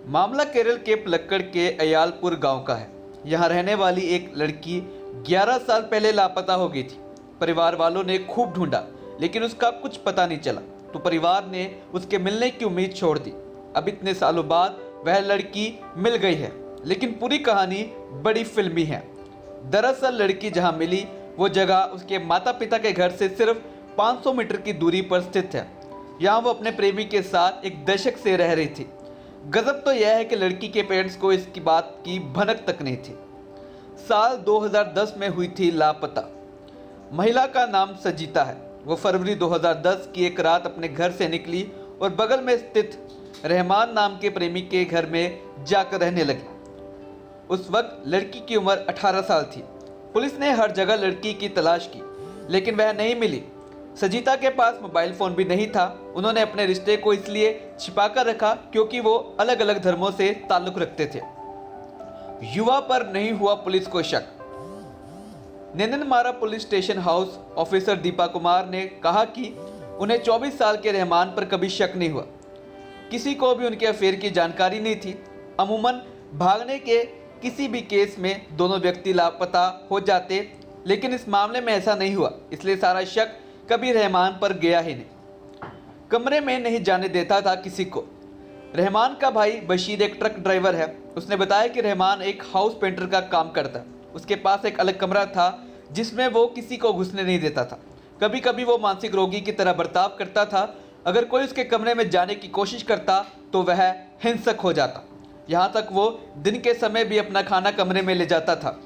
मामला केरल के पलक्कड़ के अयालपुर गांव का है। यहां रहने वाली एक लड़की 11 साल पहले लापता हो गई थी। परिवार वालों ने खूब ढूंढा लेकिन उसका कुछ पता नहीं चला, तो परिवार ने उसके मिलने की उम्मीद छोड़ दी। अब इतने सालों बाद वह लड़की मिल गई है, लेकिन पूरी कहानी बड़ी फिल्मी है। दरअसल लड़की जहां मिली वो जगह उसके माता पिता के घर से सिर्फ 500 मीटर की दूरी पर स्थित है। यहाँ वो अपने प्रेमी के साथ एक दशक से रह रही थी। गजब तो यह है कि लड़की के पेरेंट्स को इसकी बात की भनक तक नहीं थी। साल 2010 में हुई थी लापता। महिला का नाम सजीता है। वो फरवरी 2010 की एक रात अपने घर से निकली और बगल में स्थित रहमान नाम के प्रेमी के घर में जाकर रहने लगी। उस वक्त लड़की की उम्र 18 साल थी। पुलिस ने हर जगह लड़की की तलाश की, लेकिन वह नहीं मिली। सजीता के पास मोबाइल फ़ोन भी नहीं था। उन्होंने अपने रिश्ते को इसलिए छिपाकर रखा क्योंकि वो अलग अलग धर्मों से ताल्लुक़ रखते थे। युवा पर नहीं हुआ पुलिस को शक। नेंदनमारा police station house officer Deepa Kumar ने कहा कि उन्हें 24 साल के रहमान पर कभी शक नहीं हुआ। किसी को भी उनके अफेयर की जानकारी नहीं थी। अमूमन भागने के किसी भी केस में दोनों व्यक्ति लापता हो जाते, लेकिन इस मामले में ऐसा नहीं हुआ, इसलिए सारा शक कभी रहमान पर गया ही नहीं। कमरे में नहीं जाने देता था किसी को। रहमान का भाई बशीर एक ट्रक ड्राइवर है। उसने बताया कि रहमान एक हाउस पेंटर का काम करता है। उसके पास एक अलग कमरा था जिसमें वो किसी को घुसने नहीं देता था। कभी कभी वो मानसिक रोगी की तरह बर्ताव करता था। अगर कोई उसके कमरे में जाने की कोशिश करता तो वह हिंसक हो जाता। यहाँ तक वो दिन के समय भी अपना खाना कमरे में ले जाता था।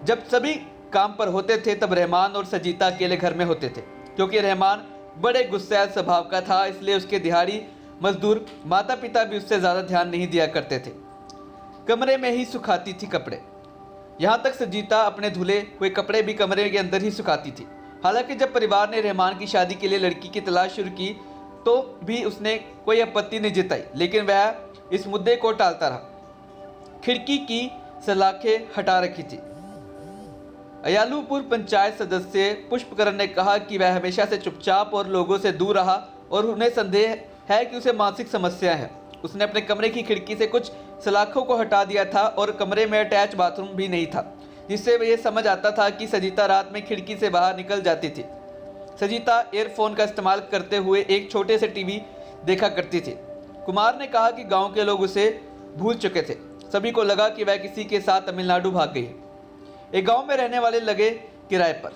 जब सभी काम पर होते थे तब रहमान और सजीता अकेले घर में होते थे। क्योंकि रहमान बड़े गुस्सैल स्वभाव का था, इसलिए उसके दिहाड़ी मजदूर माता पिता भी उससे ज़्यादा ध्यान नहीं दिया करते थे। कमरे में ही सुखाती थी कपड़े। यहाँ तक सजीता अपने धुले हुए कपड़े भी कमरे के अंदर ही सुखाती थी। हालांकि जब परिवार ने रहमान की शादी के लिए लड़की की तलाश शुरू की तो भी उसने कोई आपत्ति नहीं जताई, लेकिन वह इस मुद्दे को टालता रहा। खिड़की की सलाखें हटा रखी थी। अयालुपुर पंचायत सदस्य पुष्पकरण ने कहा कि वह हमेशा से चुपचाप और लोगों से दूर रहा और उन्हें संदेह है कि उसे मानसिक समस्या है। उसने अपने कमरे की खिड़की से कुछ सलाखों को हटा दिया था और कमरे में अटैच बाथरूम भी नहीं था, जिससे यह समझ आता था कि सजीता रात में खिड़की से बाहर निकल जाती थी। सजीता एयरफोन का इस्तेमाल करते हुए एक छोटे से टीवी देखा करती थी। कुमार ने कहा कि गाँव के लोग उसे भूल चुके थे। सभी को लगा कि वह किसी के साथ तमिलनाडु भाग गई है। एक गांव में रहने वाले लगे किराए पर।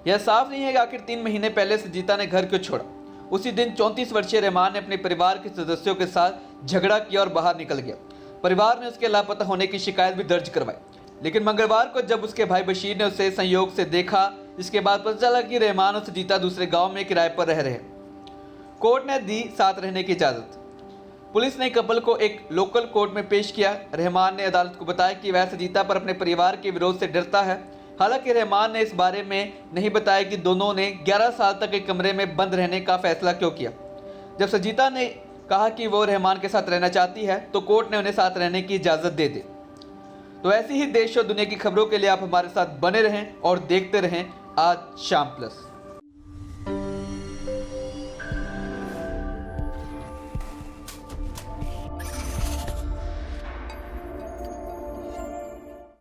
यह साफ नहीं है कि आखिर 3 महीने पहले सजीता ने घर क्यों छोड़ा। उसी दिन 34 वर्षीय रहमान ने अपने परिवार के सदस्यों के साथ झगड़ा किया और बाहर निकल गया। परिवार ने उसके लापता होने की शिकायत भी दर्ज करवाई, लेकिन मंगलवार को जब उसके भाई बशीर ने उसे संयोग से देखा, इसके बाद पता चला कि रहमान और सजीता दूसरे गाँव में किराए पर रह रहे हैं। कोर्ट ने दी साथ रहने की इजाज़त। पुलिस ने कपल को एक लोकल कोर्ट में पेश किया। रहमान ने अदालत को बताया कि वह सजीता पर अपने परिवार के विरोध से डरता है। हालांकि रहमान ने इस बारे में नहीं बताया कि दोनों ने 11 साल तक एक कमरे में बंद रहने का फैसला क्यों किया। जब सजीता ने कहा कि वो रहमान के साथ रहना चाहती है तो कोर्ट ने उन्हें साथ रहने की इजाज़त दे दी। तो ऐसी ही देश और दुनिया की खबरों के लिए आप हमारे साथ बने रहें और देखते रहें आज शाम प्लस।